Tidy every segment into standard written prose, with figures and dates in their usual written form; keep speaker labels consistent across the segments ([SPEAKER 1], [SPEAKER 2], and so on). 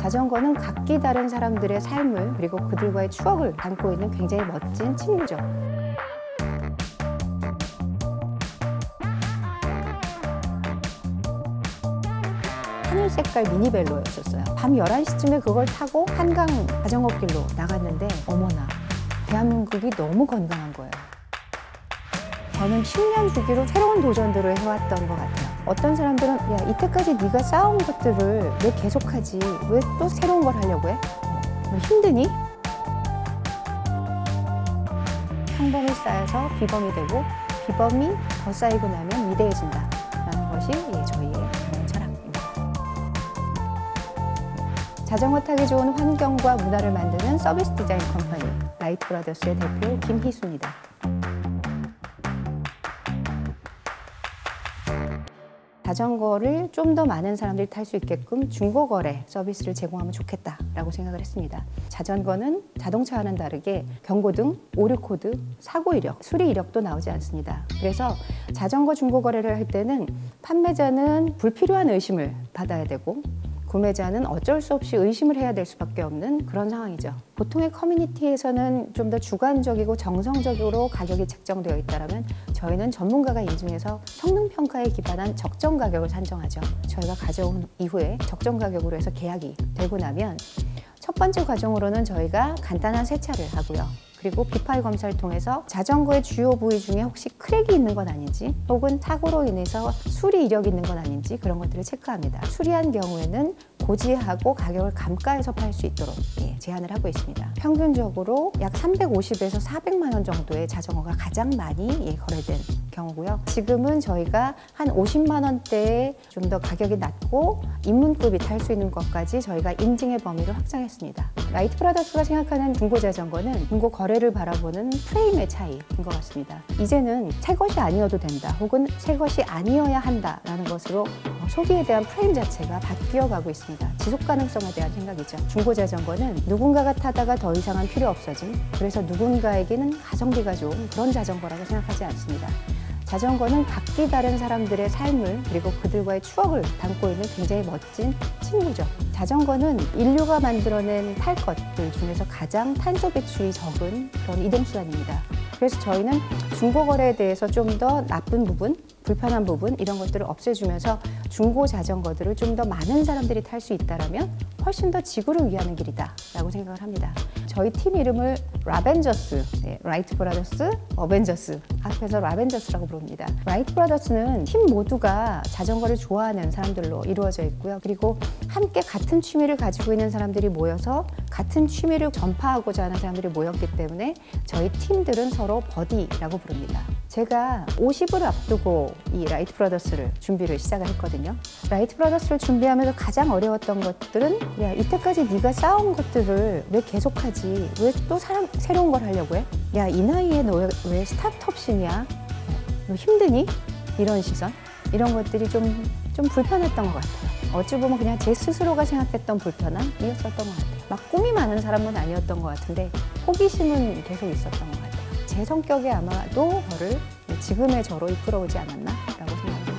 [SPEAKER 1] 자전거는 각기 다른 사람들의 삶을 그리고 그들과의 추억을 담고 있는 굉장히 멋진 친구죠. 하늘 색깔 미니벨로였었어요. 밤 11시쯤에 그걸 타고 한강 자전거길로 나갔는데 어머나, 대한민국이 너무 건강한 거예요. 저는 10년 주기로 새로운 도전들을 해왔던 것 같아요. 어떤 사람들은 야, 이때까지 네가 쌓아온 것들을 왜 계속하지? 왜 또 새로운 걸 하려고 해? 너 힘드니? 평범이 쌓여서 비범이 되고 비범이 더 쌓이고 나면 위대해진다 라는 것이 저희의 철학입니다. 자전거 타기 좋은 환경과 문화를 만드는 서비스 디자인 컴퍼니 라이트 브라더스의 대표 김희수입니다. 자전거를 좀 더 많은 사람들이 탈 수 있게끔 중고거래 서비스를 제공하면 좋겠다라고 생각을 했습니다. 자전거는 자동차와는 다르게 경고등, 오류코드, 사고 이력, 수리 이력도 나오지 않습니다. 그래서 자전거 중고거래를 할 때는 판매자는 불필요한 의심을 받아야 되고 구매자는 어쩔 수 없이 의심을 해야 될 수밖에 없는 그런 상황이죠. 보통의 커뮤니티에서는 좀 더 주관적이고 정성적으로 가격이 책정되어 있다면 저희는 전문가가 인증해서 성능평가에 기반한 적정 가격을 산정하죠. 저희가 가져온 이후에 적정 가격으로 해서 계약이 되고 나면 첫 번째 과정으로는 저희가 간단한 세차를 하고요. 그리고 비파이 검사를 통해서 자전거의 주요 부위 중에 혹시 크랙이 있는 건 아닌지 혹은 사고로 인해서 수리 이력이 있는 건 아닌지 그런 것들을 체크합니다. 수리한 경우에는 고지하고 가격을 감가해서 팔 수 있도록 제한을 하고 있습니다. 평균적으로 약 350에서 400만 원 정도의 자전거가 가장 많이 거래된 경우고요. 지금은 저희가 한 50만 원대에 좀 더 가격이 낮고 입문급이 탈 수 있는 것까지 저희가 인증의 범위를 확장했습니다. 라이트 브라더스가 생각하는 중고 자전거는 중고 거래를 바라보는 프레임의 차이인 것 같습니다. 이제는 새 것이 아니어도 된다 혹은 새 것이 아니어야 한다라는 것으로 소비에 대한 프레임 자체가 바뀌어 가고 있습니다. 지속 가능성에 대한 생각이죠. 중고 자전거는 누군가가 타다가 더 이상은 필요 없어진, 그래서 누군가에게는 가성비가 좋은 그런 자전거라고 생각하지 않습니다. 자전거는 각기 다른 사람들의 삶을 그리고 그들과의 추억을 담고 있는 굉장히 멋진 친구죠. 자전거는 인류가 만들어낸 탈 것들 중에서 가장 탄소 배출이 적은 그런 이동수단입니다. 그래서 저희는 중고거래에 대해서 좀 더 나쁜 부분, 불편한 부분 이런 것들을 없애주면서 중고 자전거들을 좀 더 많은 사람들이 탈 수 있다면 훨씬 더 지구를 위하는 길이다 라고 생각을 합니다. 저희 팀 이름을 라벤저스, 라이트 브라더스, 어벤져스 합해서 라벤저스라고 부릅니다. 라이트 브라더스는 팀 모두가 자전거를 좋아하는 사람들로 이루어져 있고요. 그리고 함께 같은 취미를 가지고 있는 사람들이 모여서 같은 취미를 전파하고자 하는 사람들이 모였기 때문에 저희 팀들은 서로 버디라고 부릅니다. 제가 50을 앞두고 이 라이트 브라더스를 준비를 시작을 했거든요. 라이트 브라더스를 준비하면서 가장 어려웠던 것들은 야, 이때까지 네가 쌓아온 것들을 왜 계속하지? 왜 또 새로운 걸 하려고 해? 야, 이 나이에 너 왜 스타트업신이야? 너 힘드니? 이런 시선? 이런 것들이 좀 불편했던 것 같아요. 어찌 보면 그냥 제 스스로가 생각했던 불편함이었었던 것 같아요. 막 꿈이 많은 사람은 아니었던 것 같은데 호기심은 계속 있었던 것 같아요. 제 성격이 아마도 저를 지금의 저로 이끌어오지 않았나라고 생각합니다.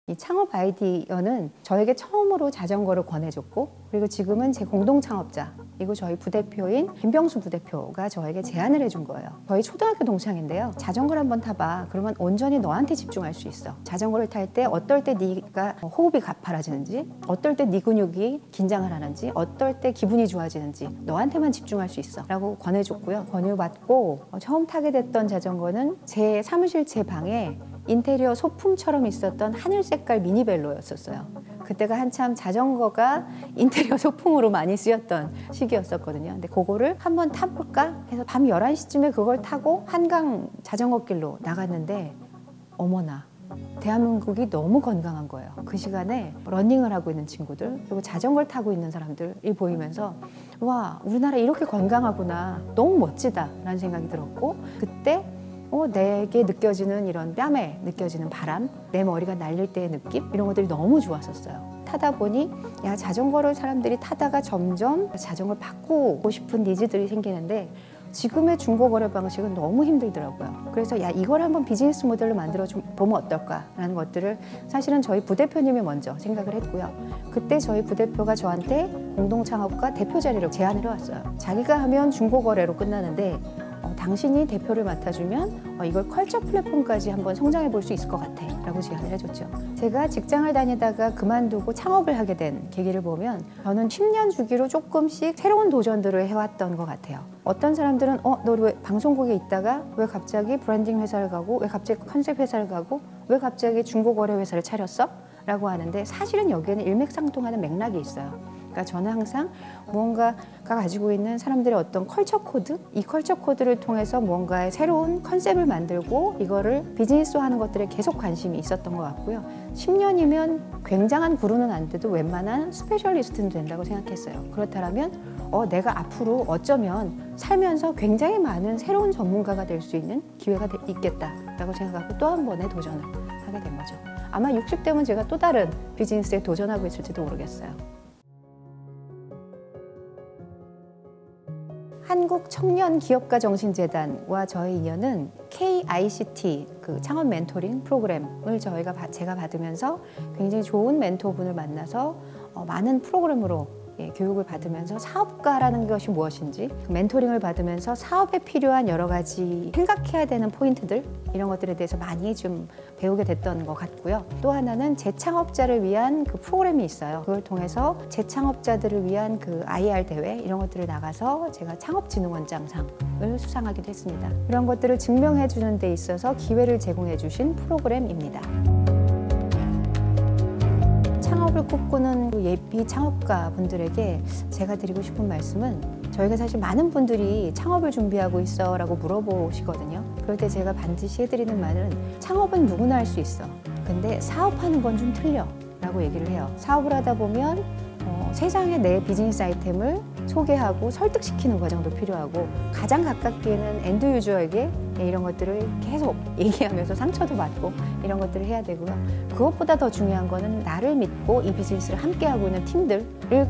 [SPEAKER 1] 이 창업 아이디어는 저에게 처음으로 자전거를 권해줬고 그리고 지금은 제 공동 창업자 그리고 저희 부대표인 김병수 부대표가 저에게 제안을 해준 거예요. 저희 초등학교 동창인데요. 자전거를 한번 타봐. 그러면 온전히 너한테 집중할 수 있어. 자전거를 탈 때 어떨 때 네가 호흡이 가파라지는지 어떨 때 네 근육이 긴장을 하는지 어떨 때 기분이 좋아지는지 너한테만 집중할 수 있어 라고 권해줬고요. 권유받고 처음 타게 됐던 자전거는 제 사무실 제 방에 인테리어 소품처럼 있었던 하늘 색깔 미니벨로였었어요. 그때가 한참 자전거가 인테리어 소품으로 많이 쓰였던 시기였었거든요. 근데 그거를 한번 타볼까 해서 밤 11시쯤에 그걸 타고 한강 자전거길로 나갔는데 어머나, 대한민국이 너무 건강한 거예요. 그 시간에 러닝을 하고 있는 친구들 그리고 자전거를 타고 있는 사람들이 보이면서 와, 우리나라 이렇게 건강하구나, 너무 멋지다 라는 생각이 들었고 그때 내게 느껴지는 이런 뺨에 느껴지는 바람, 내 머리가 날릴 때의 느낌 이런 것들이 너무 좋았었어요. 타다 보니 야, 자전거를 사람들이 타다가 점점 자전거를 바꾸고 싶은 니즈들이 생기는데 지금의 중고거래 방식은 너무 힘들더라고요. 그래서 야, 이걸 한번 비즈니스 모델로 만들어 보면 어떨까라는 것들을 사실은 저희 부대표님이 먼저 생각을 했고요. 그때 저희 부대표가 저한테 공동창업과 대표 자리를 제안을 해왔어요. 자기가 하면 중고거래로 끝나는데 당신이 대표를 맡아주면 이걸 컬처 플랫폼까지 한번 성장해 볼 수 있을 것 같아 라고 제안을 해줬죠. 제가 직장을 다니다가 그만두고 창업을 하게 된 계기를 보면 저는 10년 주기로 조금씩 새로운 도전들을 해왔던 것 같아요. 어떤 사람들은 너 왜 방송국에 있다가 왜 갑자기 브랜딩 회사를 가고 왜 갑자기 컨셉 회사를 가고 왜 갑자기 중고거래 회사를 차렸어? 라고 하는데 사실은 여기에는 일맥상통하는 맥락이 있어요. 그러니까 저는 항상 무언가가 가지고 있는 사람들의 어떤 컬처 코드, 이 컬처 코드를 통해서 무언가의 새로운 컨셉을 만들고 이거를 비즈니스화하는 것들에 계속 관심이 있었던 것 같고요. 10년이면 굉장한 구루는 안 돼도 웬만한 스페셜리스트는 된다고 생각했어요. 그렇다면 내가 앞으로 어쩌면 살면서 굉장히 많은 새로운 전문가가 될 수 있는 기회가 있겠다라고 생각하고 또 한 번의 도전을 하게 된 거죠. 아마 60대면 제가 또 다른 비즈니스에 도전하고 있을지도 모르겠어요. 한국청년기업가정신재단과 저의 인연은 KICT 창업 멘토링 프로그램을 제가 받으면서 굉장히 좋은 멘토분을 만나서 많은 프로그램으로 교육을 받으면서 사업가라는 것이 무엇인지 멘토링을 받으면서 사업에 필요한 여러 가지 생각해야 되는 포인트들 이런 것들에 대해서 많이 좀 배우게 됐던 것 같고요. 또 하나는 재창업자를 위한 프로그램이 있어요. 그걸 통해서 재창업자들을 위한 IR 대회 이런 것들을 나가서 제가 창업진흥원장상을 수상하기도 했습니다. 이런 것들을 증명해 주는 데 있어서 기회를 제공해 주신 프로그램입니다. 창업을 꿈꾸는 예비 창업가 분들에게 제가 드리고 싶은 말씀은 저희가 사실 많은 분들이 창업을 준비하고 있어 라고 물어보시거든요. 그럴 때 제가 반드시 해드리는 말은 창업은 누구나 할 수 있어. 근데 사업하는 건 좀 틀려 라고 얘기를 해요. 사업을 하다 보면 세상에 내 비즈니스 아이템을 소개하고 설득시키는 과정도 필요하고 가장 가깝게 있는 엔드 유저에게 이런 것들을 계속 얘기하면서 상처도 받고 이런 것들을 해야 되고요. 그것보다 더 중요한 거는 나를 믿고 이 비즈니스를 함께 하고 있는 팀들을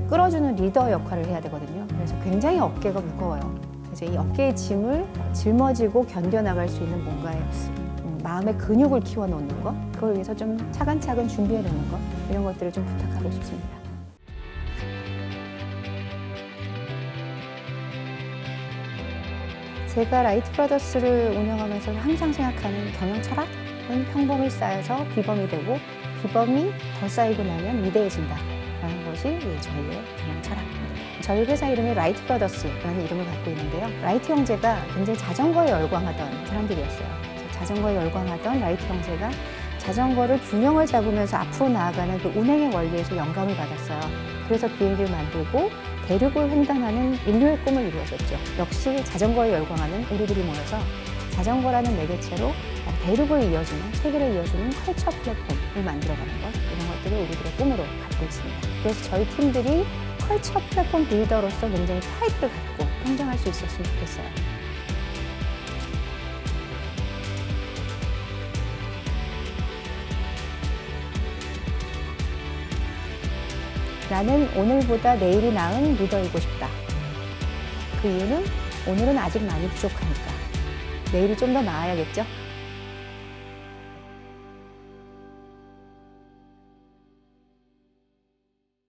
[SPEAKER 1] 끌어주는 리더 역할을 해야 되거든요. 그래서 굉장히 어깨가 무거워요. 그래서 이 어깨의 짐을 짊어지고 견뎌나갈 수 있는 뭔가의 마음의 근육을 키워놓는 것, 그걸 위해서 좀 차근차근 준비해놓는 것, 이런 것들을 좀 부탁하고 싶습니다. 제가 라이트 브라더스를 운영하면서 항상 생각하는 경영 철학은 평범이 쌓여서 비범이 되고 비범이 더 쌓이고 나면 위대해진다 라는 것이 저희의 경영 철학입니다. 저희 회사 이름이 라이트 브라더스라는 이름을 갖고 있는데요. 라이트 형제가 굉장히 자전거에 열광하던 사람들이었어요. 자전거에 열광하던 라이트 형제가 자전거를 균형을 잡으면서 앞으로 나아가는 운행의 원리에서 영감을 받았어요. 그래서 비행기를 만들고 대륙을 횡단하는 인류의 꿈을 이루어졌죠. 역시 자전거에 열광하는 우리들이 모여서 자전거라는 매개체로 대륙을 이어주는, 세계를 이어주는 컬처 플랫폼을 만들어가는 것, 이런 것들을 우리들의 꿈으로 갖고 있습니다. 그래서 저희 팀들이 컬처 플랫폼 빌더로서 굉장히 파이트를 갖고 성장할 수 있었으면 좋겠어요. 나는 오늘보다 내일이 나은 리더이고 싶다. 그 이유는 오늘은 아직 많이 부족하니까 내일이 좀 더 나아야겠죠?